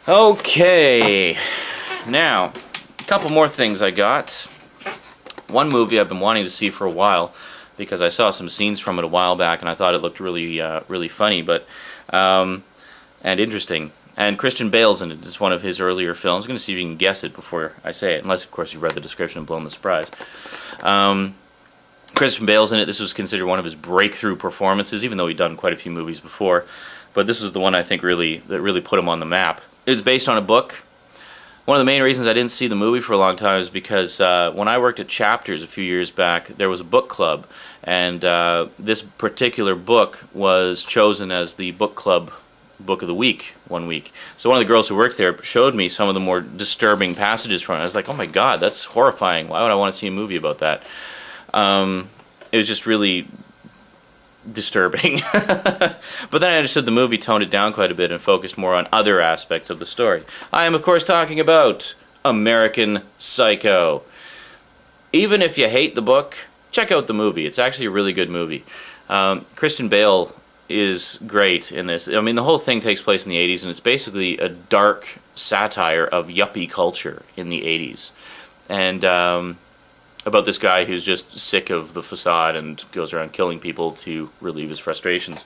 Okay, now, a couple more things I got. One movie I've been wanting to see for a while because I saw some scenes from it a while back and I thought it looked really, really funny, and interesting. And Christian Bale's in it. It's one of his earlier films. I'm going to see if you can guess it before I say it, unless, of course, you've read the description and blown the surprise. Christian Bale's in it. This was considered one of his breakthrough performances, even though he'd done quite a few movies before. But this was the one I think that really put him on the map. It was based on a book. One of the main reasons I didn't see the movie for a long time is because when I worked at Chapters a few years back, there was a book club, and this particular book was chosen as the book club book of the week one week. So one of the girls who worked there showed me some of the more disturbing passages from it. I was like, oh my god, that's horrifying. Why would I want to see a movie about that? It was just really disturbing. But then I understood the movie toned it down quite a bit and focused more on other aspects of the story. I am, of course, talking about American Psycho. Even if you hate the book, check out the movie. It's actually a really good movie. Christian Bale is great in this. I mean, the whole thing takes place in the 80s, and it's basically a dark satire of yuppie culture in the 80s. And about this guy who's just sick of the facade and goes around killing people to relieve his frustrations.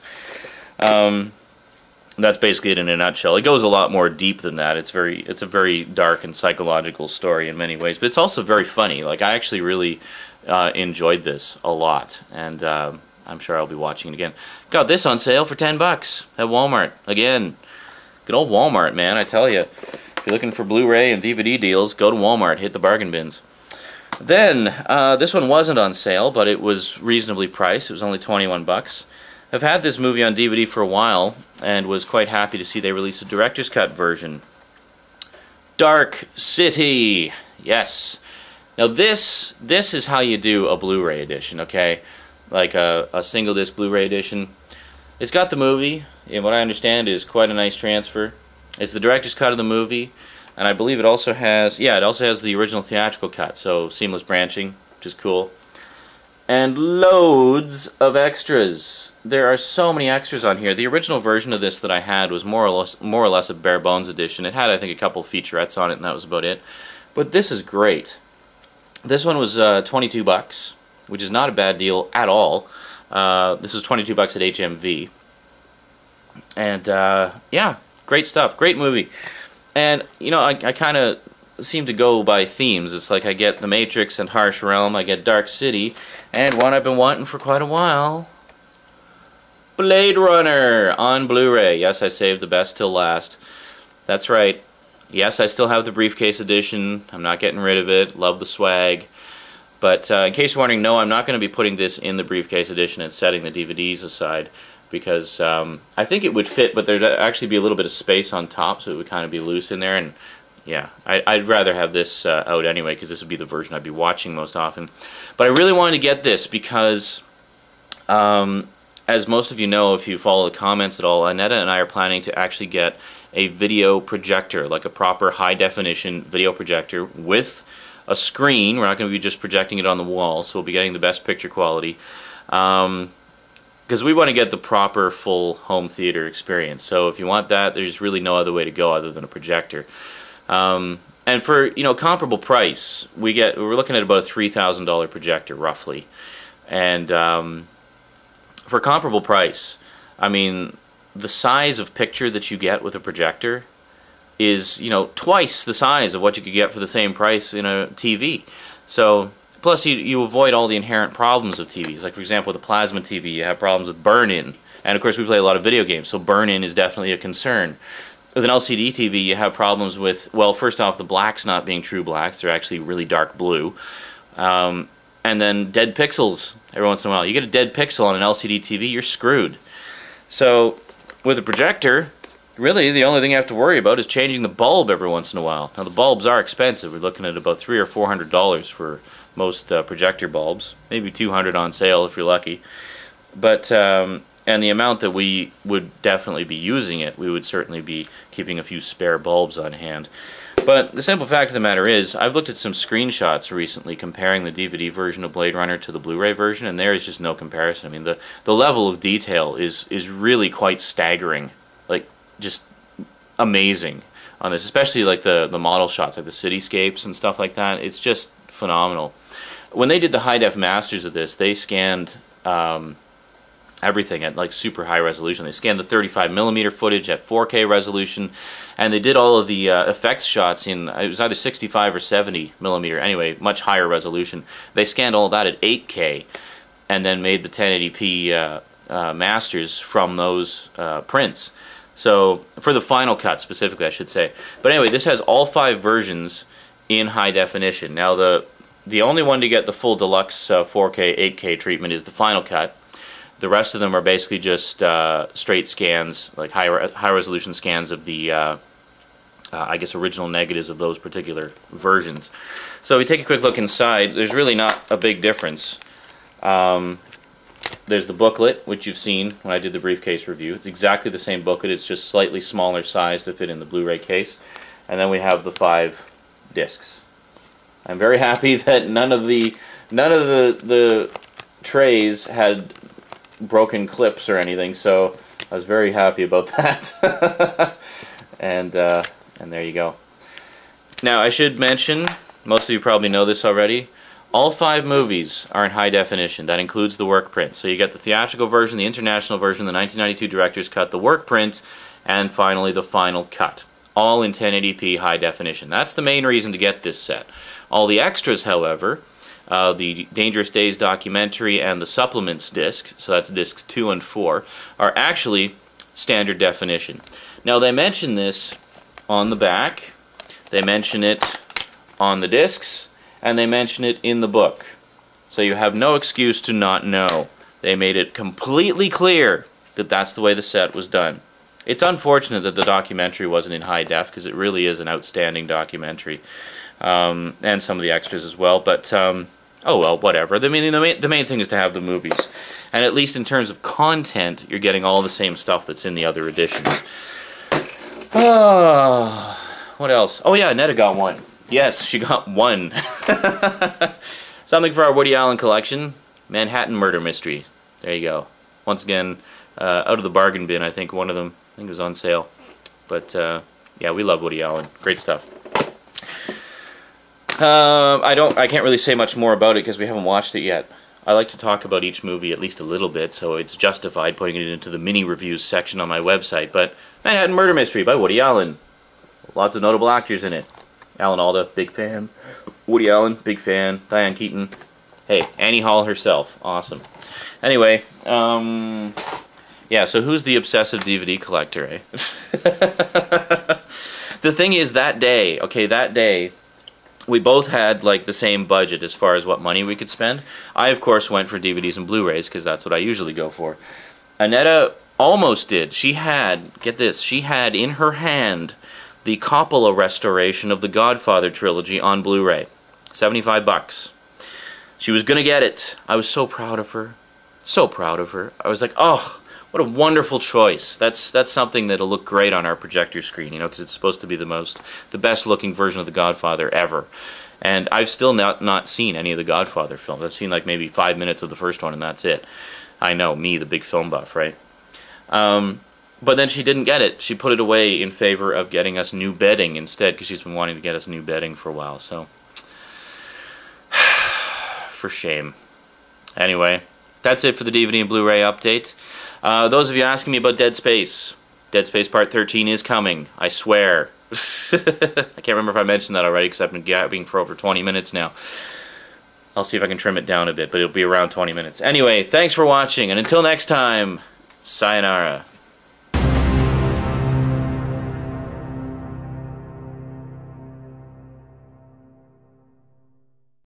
That's basically it in a nutshell. It goes a lot more deep than that. It's a very dark and psychological story in many ways, but it's also very funny. Like, I actually really enjoyed this a lot, and I'm sure I'll be watching it again. Got this on sale for $10 at Walmart. Again, good old Walmart, man, I tell you. If you're looking for Blu-ray and DVD deals, go to Walmart, hit the bargain bins. Then, this one wasn't on sale, but it was reasonably priced. It was only 21 bucks. I've had this movie on DVD for a while, and was quite happy to see they released a director's cut version. Dark City! Yes. Now this is how you do a Blu-ray edition, okay? Like a single disc Blu-ray edition. It's got the movie, and what I understand is quite a nice transfer. It's the director's cut of the movie. And I believe it also has, yeah, it also has the original theatrical cut, so seamless branching, which is cool. And loads of extras. There are so many extras on here. The original version of this that I had was more or less a bare bones edition. It had, I think, a couple featurettes on it, and that was about it. But this is great. This one was 22 bucks, which is not a bad deal at all. This was 22 bucks at HMV. And yeah, great stuff. Great movie. And, you know, I kind of seem to go by themes. It's like I get The Matrix and Harsh Realm, I get Dark City, and one I've been wanting for quite a while, Blade Runner on Blu-ray. Yes, I saved the best till last. That's right. Yes, I still have the briefcase edition. I'm not getting rid of it. Love the swag. But in case you're wondering, no, I'm not going to be putting this in the briefcase edition and setting the DVDs aside, because I think it would fit, but there'd actually be a little bit of space on top, so it would kind of be loose in there, and yeah, I'd rather have this out anyway, because this would be the version I'd be watching most often. But I really wanted to get this because, as most of you know, if you follow the comments at all, Annetta and I are planning to actually get a video projector, like a proper high-definition video projector with a screen. We're not going to be just projecting it on the wall, so we'll be getting the best picture quality. Because we want to get the proper full home theater experience. So if you want that, there's really no other way to go other than a projector. And for, you know, comparable price, we're looking at about a $3,000 projector roughly. And for comparable price, I mean, the size of picture that you get with a projector is, you know, twice the size of what you could get for the same price in a TV. So plus, you avoid all the inherent problems of TVs. Like, for example, with a plasma TV, you have problems with burn-in. And, of course, we play a lot of video games, so burn-in is definitely a concern. With an LCD TV, you have problems with, well, first off, the blacks not being true blacks. They're actually really dark blue. And then dead pixels every once in a while. You get a dead pixel on an LCD TV, you're screwed. So, with a projector, really, the only thing you have to worry about is changing the bulb every once in a while. Now, the bulbs are expensive. We're looking at about $300 or $400 for most projector bulbs, maybe $200 on sale if you're lucky. But and the amount that we would definitely be using it, we would certainly be keeping a few spare bulbs on hand. But the simple fact of the matter is, I've looked at some screenshots recently comparing the DVD version of Blade Runner to the Blu-ray version, and there is just no comparison. I mean, the level of detail is really quite staggering. Like, just amazing on this, especially like the model shots, like the cityscapes and stuff like that. It's just phenomenal. When they did the high def masters of this, they scanned everything at like super high resolution. They scanned the 35mm footage at 4K resolution, and they did all of the effects shots in, it was either 65 or 70mm, anyway, much higher resolution. They scanned all of that at 8K, and then made the 1080p masters from those prints. So, for the final cut specifically, I should say. But anyway, this has all 5 versions in high definition. Now, the only one to get the full deluxe 4K, 8K treatment is the final cut. The rest of them are basically just straight scans, like high resolution scans of the, I guess, original negatives of those particular versions. So we take a quick look inside. There's really not a big difference. There's the booklet, which you've seen when I did the briefcase review. It's exactly the same booklet. It's just slightly smaller size to fit in the Blu-ray case. And then we have the 5 discs. I'm very happy that none of the trays had broken clips or anything, so I was very happy about that. and there you go. Now, I should mention, most of you probably know this already, all 5 movies are in high definition. That includes the work print. So you get the theatrical version, the international version, the 1992 director's cut, the work print, and finally the final cut. All in 1080p high definition. That's the main reason to get this set. All the extras, however, the Dangerous Days documentary and the supplements disc, so that's discs 2 and 4, are actually standard definition. Now, they mention this on the back, they mention it on the discs, and they mention it in the book. So you have no excuse to not know. They made it completely clear that that's the way the set was done. It's unfortunate that the documentary wasn't in high def, because it really is an outstanding documentary, and some of the extras as well, but oh well, whatever. I mean, the main thing is to have the movies, and at least in terms of content, you're getting all the same stuff that's in the other editions. What else? Oh yeah, Netta got one. Yes, she got one. Something for our Woody Allen collection. Manhattan Murder Mystery. There you go. Once again, out of the bargain bin, I think one of them, I think it was on sale. But yeah, we love Woody Allen. Great stuff. I can't really say much more about it because we haven't watched it yet. I like to talk about each movie at least a little bit, so it's justified putting it into the mini reviews section on my website. But Manhattan Murder Mystery by Woody Allen. Lots of notable actors in it. Alan Alda, big fan. Woody Allen, big fan. Diane Keaton. Hey, Annie Hall herself. Awesome. Anyway, yeah, so who's the obsessive DVD collector, eh? The thing is, that day, we both had like the same budget as far as what money we could spend. I, of course, went for DVDs and Blu-rays because that's what I usually go for. Annetta almost did. She had, get this, she had in her hand the Coppola restoration of the Godfather trilogy on Blu-ray. $75. She was gonna get it. I was so proud of her. So proud of her. I was like, oh, what a wonderful choice. That's something that'll look great on our projector screen, you know, because it's supposed to be the best looking version of the Godfather ever. And I've still not seen any of the Godfather films. I've seen like maybe 5 minutes of the first one, and that's it. I know, me, the big film buff, right? But then she didn't get it. She put it away in favor of getting us new bedding instead, because she's been wanting to get us new bedding for a while, so for shame. Anyway, that's it for the DVD and Blu-ray update. Those of you asking me about Dead Space Part 13 is coming, I swear. I can't remember if I mentioned that already, because I've been gabbing for over 20 minutes now. I'll see if I can trim it down a bit, but it'll be around 20 minutes. Anyway, thanks for watching, and until next time, sayonara.